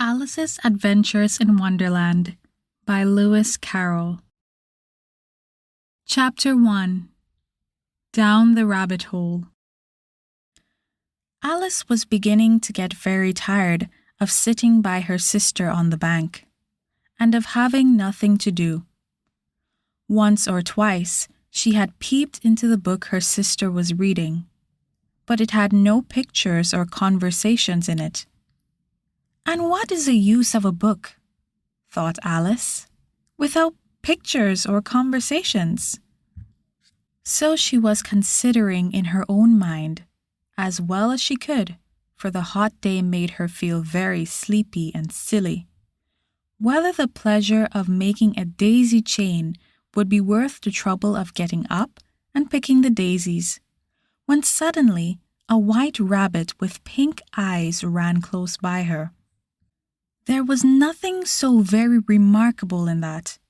Alice's Adventures in Wonderland by Lewis Carroll. Chapter 1. Down the Rabbit Hole. Alice was beginning to get very tired of sitting by her sister on the bank, and of having nothing to do. Once or twice she had peeped into the book her sister was reading, but it had no pictures or conversations in it. "And what is the use of a book," thought Alice, "without pictures or conversations?" So she was considering in her own mind, as well as she could, for the hot day made her feel very sleepy and silly, whether the pleasure of making a daisy chain would be worth the trouble of getting up and picking the daisies, when suddenly a white rabbit with pink eyes ran close by her. There was nothing so very remarkable in that,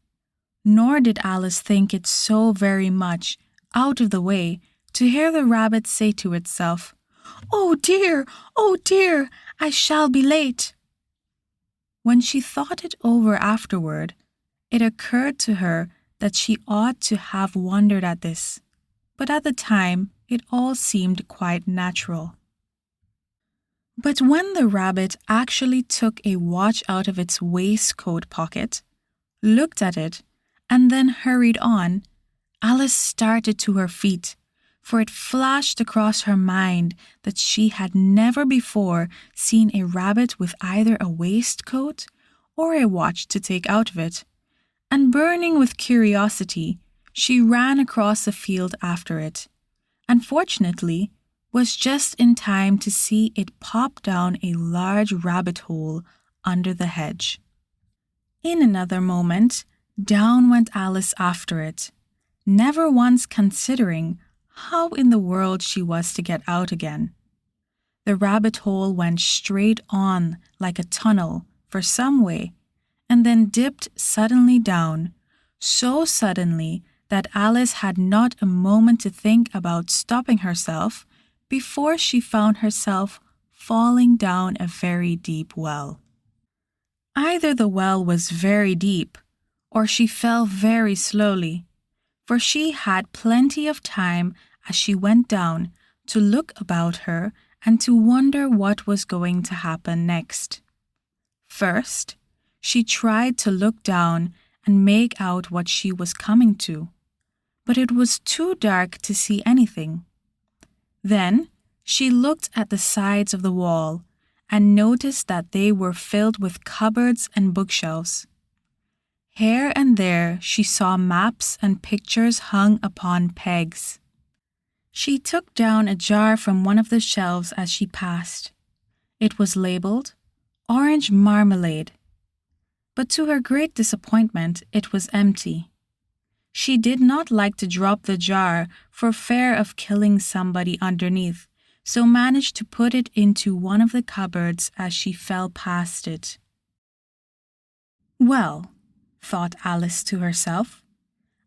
nor did Alice think it so very much out of the way to hear the rabbit say to itself, oh dear, I shall be late." When she thought it over afterward, it occurred to her that she ought to have wondered at this, but at the time it all seemed quite natural. But when the rabbit actually took a watch out of its waistcoat pocket, looked at it, and then hurried on, Alice started to her feet, for it flashed across her mind that she had never before seen a rabbit with either a waistcoat or a watch to take out of it, and burning with curiosity, she ran across the field after it, and fortunately was just in time to see it pop down a large rabbit hole under the hedge. In another moment, down went Alice after it, never once considering how in the world she was to get out again. The rabbit hole went straight on like a tunnel for some way, and then dipped suddenly down, so suddenly that Alice had not a moment to think about stopping herself before she found herself falling down a very deep well. Either the well was very deep, or she fell very slowly, for she had plenty of time as she went down to look about her and to wonder what was going to happen next. First, she tried to look down and make out what she was coming to, but it was too dark to see anything. Then she looked at the sides of the wall and noticed that they were filled with cupboards and bookshelves. Here and there she saw maps and pictures hung upon pegs. She took down a jar from one of the shelves as she passed. It was labeled Orange Marmalade, but to her great disappointment it was empty. She did not like to drop the jar for fear of killing somebody underneath, so managed to put it into one of the cupboards as she fell past it. "Well," thought Alice to herself,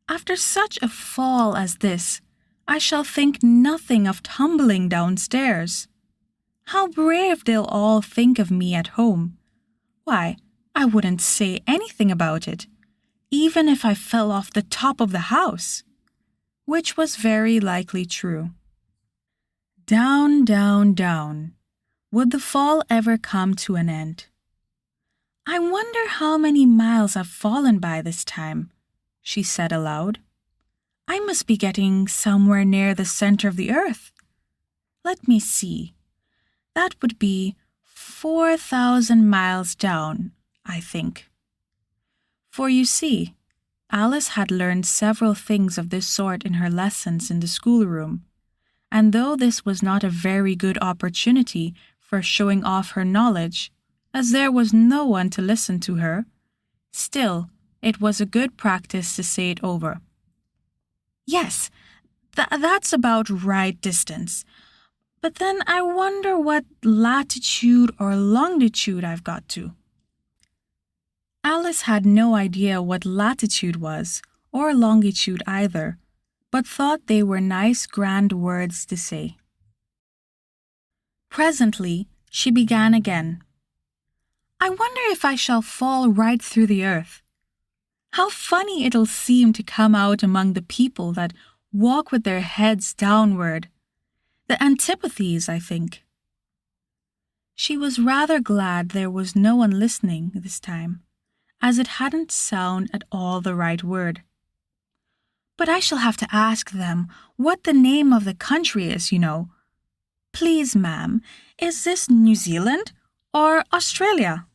"after such a fall as this, I shall think nothing of tumbling downstairs. How brave they'll all think of me at home. Why, I wouldn't say anything about it, even if I fell off the top of the house," which was very likely true. Down, down, down. Would the fall ever come to an end? "I wonder how many miles I've fallen by this time," she said aloud. "I must be getting somewhere near the center of the earth. Let me see. That would be 4,000 miles down, I think." For you see, Alice had learned several things of this sort in her lessons in the schoolroom, and though this was not a very good opportunity for showing off her knowledge, as there was no one to listen to her, still it was a good practice to say it over. "Yes, that's about right distance. But then I wonder what latitude or longitude I've got to." Alice had no idea what latitude was, or longitude either, but thought they were nice grand words to say. Presently, she began again. I wonder if I shall fall right through the earth. How funny it'll seem to come out among the people that walk with their heads downward. The antipathies, I think. She was rather glad there was no one listening this time, as it hadn't sounded at all the right word. But I shall have to ask them what the name of the country is, you know. Please, ma'am, is this New Zealand or Australia?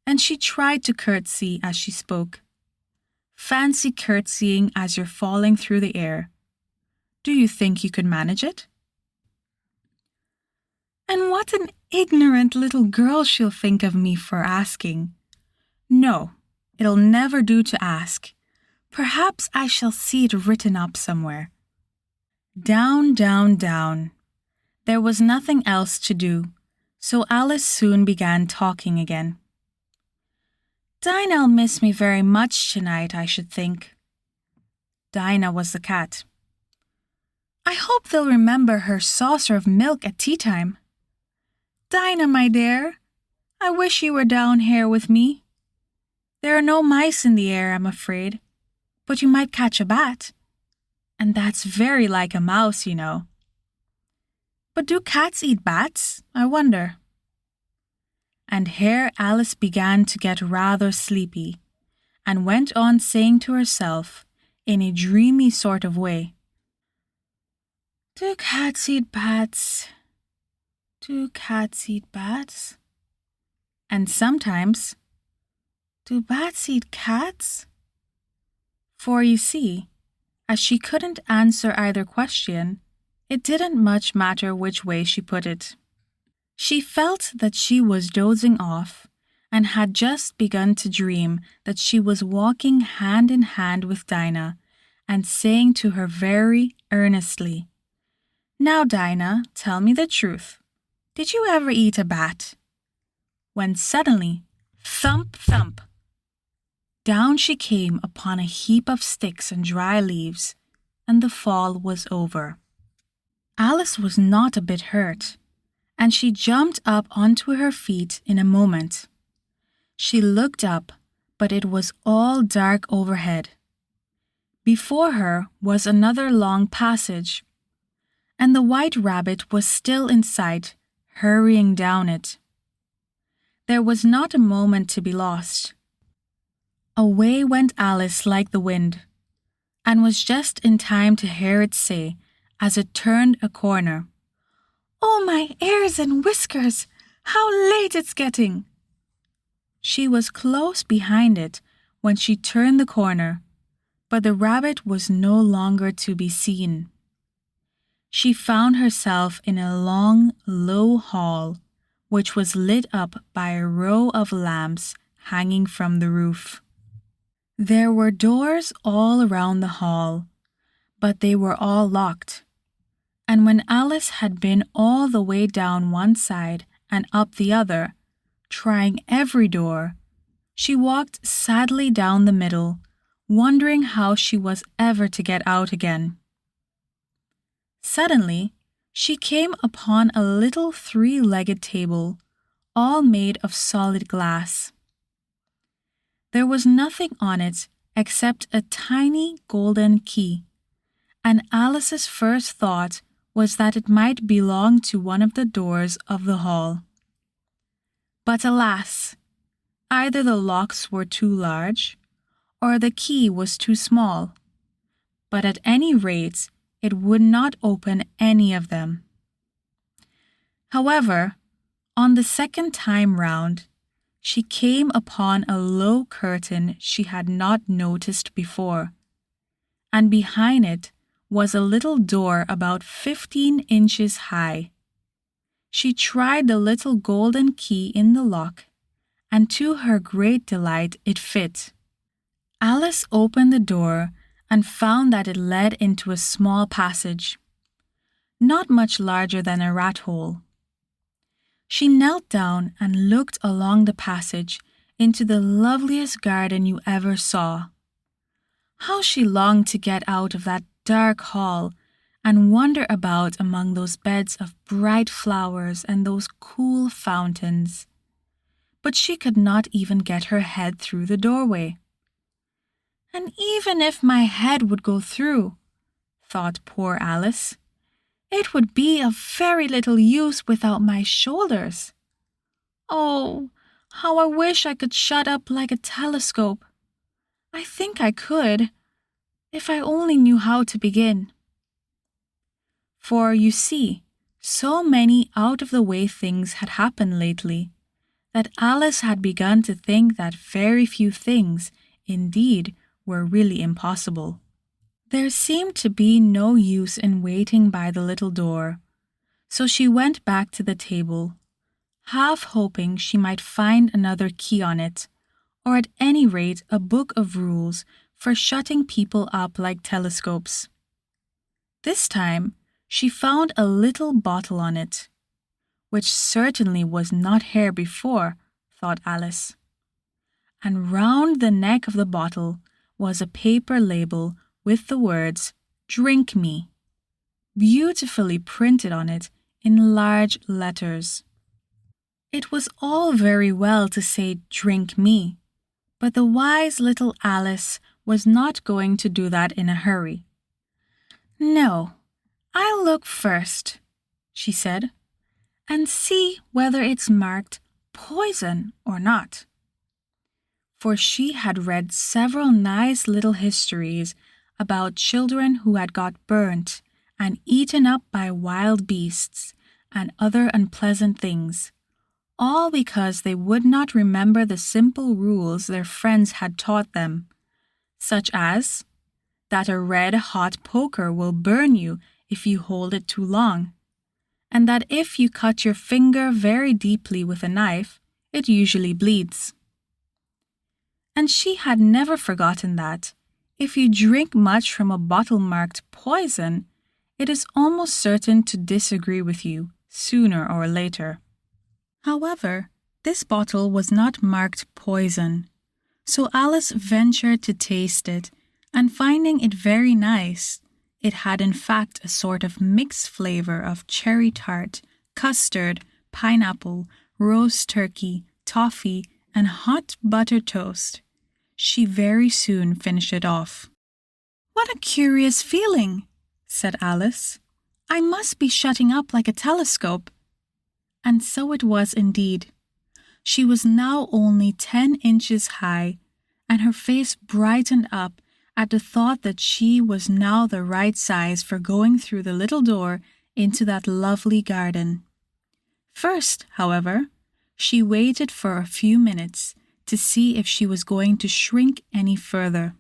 And she tried to curtsy as she spoke. Fancy curtsying as you're falling through the air. Do you think you could manage it? And what an ignorant little girl she'll think of me for asking. No, it'll never do to ask. Perhaps I shall see it written up somewhere. Down, down, down. There was nothing else to do, so Alice soon began talking again. Dinah'll miss me very much tonight, I should think. Dinah was the cat. I hope they'll remember her saucer of milk at tea time. Dinah, my dear, I wish you were down here with me. There are no mice in the air, I'm afraid, but you might catch a bat. And that's very like a mouse, you know. But do cats eat bats, I wonder? And here Alice began to get rather sleepy, and went on saying to herself, in a dreamy sort of way, Do cats eat bats? Do cats eat bats? And sometimes, do bats eat cats? For you see, as she couldn't answer either question, it didn't much matter which way she put it. She felt that she was dozing off and had just begun to dream that she was walking hand in hand with Dinah and saying to her very earnestly, Now, Dinah, tell me the truth. Did you ever eat a bat? When suddenly, thump, thump, down she came upon a heap of sticks and dry leaves, and the fall was over. Alice was not a bit hurt, and she jumped up onto her feet in a moment. She looked up, but it was all dark overhead. Before her was another long passage, and the white rabbit was still in sight, hurrying down it. There was not a moment to be lost. Away went Alice like the wind, and was just in time to hear it say, as it turned a corner, Oh, my ears and whiskers! How late it's getting! She was close behind it when she turned the corner, but the rabbit was no longer to be seen. She found herself in a long, low hall, which was lit up by a row of lamps hanging from the roof. There were doors all around the hall, but they were all locked. And when Alice had been all the way down one side and up the other, trying every door, she walked sadly down the middle, wondering how she was ever to get out again. Suddenly, she came upon a little three-legged table, all made of solid glass. There was nothing on it except a tiny golden key, and Alice's first thought was that it might belong to one of the doors of the hall. But alas, either the locks were too large, or the key was too small, but at any rate, it would not open any of them. However, on the second time round, she came upon a low curtain she had not noticed before, and behind it was a little door about 15 inches high. She tried the little golden key in the lock, and to her great delight it fit. Alice opened the door and found that it led into a small passage, not much larger than a rat hole. She knelt down and looked along the passage into the loveliest garden you ever saw. How she longed to get out of that dark hall and wander about among those beds of bright flowers and those cool fountains. but she could not even get her head through the doorway. And even if my head would go through, thought poor Alice, it would be of very little use without my shoulders. Oh, how I wish I could shut up like a telescope. I think I could, if I only knew how to begin. For, you see, so many out-of-the-way things had happened lately that Alice had begun to think that very few things, indeed, were really impossible. There seemed to be no use in waiting by the little door, so she went back to the table, half hoping she might find another key on it, or at any rate a book of rules for shutting people up like telescopes. This time, she found a little bottle on it, which certainly was not here before, thought Alice. And round the neck of the bottle was a paper label with the words, "Drink me," beautifully printed on it in large letters. It was all very well to say, "Drink me," but the wise little Alice was not going to do that in a hurry. "No, I'll look first," she said, "and see whether it's marked poison or not." For she had read several nice little histories about children who had got burnt and eaten up by wild beasts and other unpleasant things, all because they would not remember the simple rules their friends had taught them, such as that a red-hot poker will burn you if you hold it too long, and that if you cut your finger very deeply with a knife, it usually bleeds. And she had never forgotten that, if you drink much from a bottle marked poison, it is almost certain to disagree with you, sooner or later. However, this bottle was not marked poison, so Alice ventured to taste it, and finding it very nice, it had in fact a sort of mixed flavor of cherry tart, custard, pineapple, roast turkey, toffee, and hot buttered toast. She very soon finished it off. "What a curious feeling," said Alice. "I must be shutting up like a telescope." And so it was indeed. She was now only 10 inches high, and her face brightened up at the thought that she was now the right size for going through the little door into that lovely garden. First, however, she waited for a few minutes to see if she was going to shrink any further.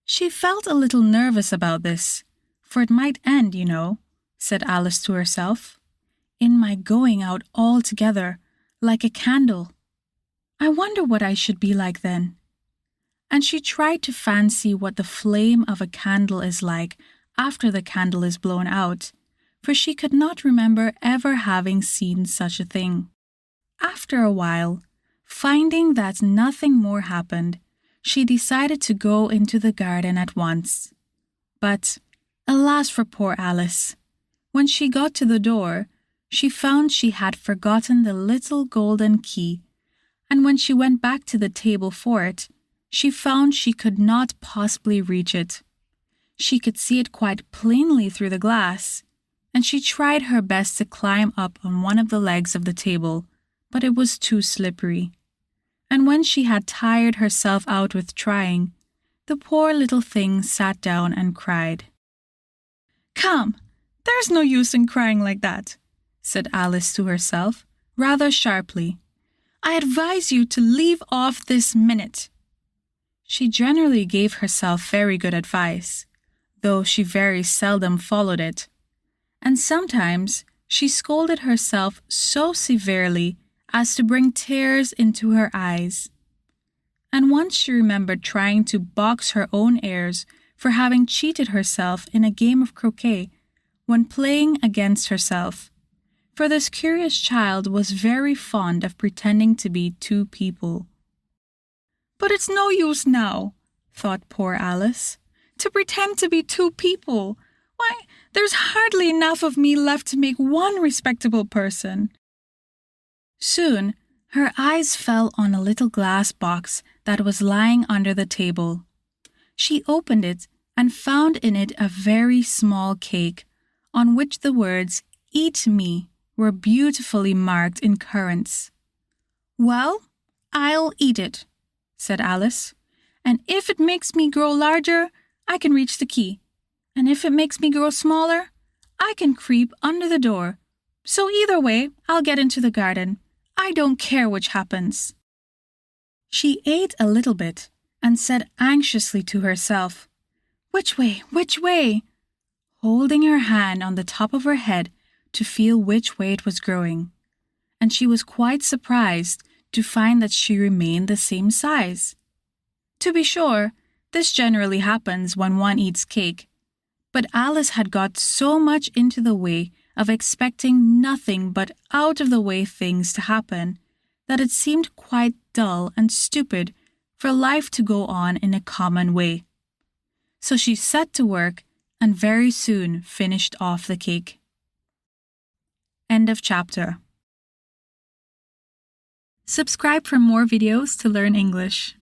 She felt a little nervous about this, for it might end, you know, said Alice to herself, in my going out altogether, like a candle. I wonder what I should be like then. And she tried to fancy what the flame of a candle is like after the candle is blown out, for she could not remember ever having seen such a thing. After a while, finding that nothing more happened, she decided to go into the garden at once. But, alas for poor Alice! When she got to the door, she found she had forgotten the little golden key, and when she went back to the table for it, she found she could not possibly reach it. She could see it quite plainly through the glass, and she tried her best to climb up on one of the legs of the table, but it was too slippery. And when she had tired herself out with trying, the poor little thing sat down and cried. "Come, there's no use in crying like that," said Alice to herself, rather sharply. "I advise you to leave off this minute." She generally gave herself very good advice, though she very seldom followed it, and sometimes she scolded herself so severely as to bring tears into her eyes. And once she remembered trying to box her own ears for having cheated herself in a game of croquet when playing against herself, for this curious child was very fond of pretending to be two people. "But it's no use now," thought poor Alice, "to pretend to be two people. Why, there's hardly enough of me left to make one respectable person." Soon, Her eyes fell on a little glass box that was lying under the table. She opened it and found in it a very small cake, on which the words, "Eat me," were beautifully marked in currants. "Well, I'll eat it," said Alice, "and if it makes me grow larger, I can reach the key, and if it makes me grow smaller, I can creep under the door. So either way, I'll get into the garden. I don't care which happens." She ate a little bit and said anxiously to herself, "Which way? Which way?" holding her hand on the top of her head to feel which way it was growing. And she was quite surprised to find that she remained the same size. To be sure, this generally happens when one eats cake, but Alice had got so much into the way of expecting nothing but out-of-the-way things to happen that it seemed quite dull and stupid for life to go on in a common way. So she set to work and very soon finished off the cake. End of chapter. Subscribe for more videos to learn English.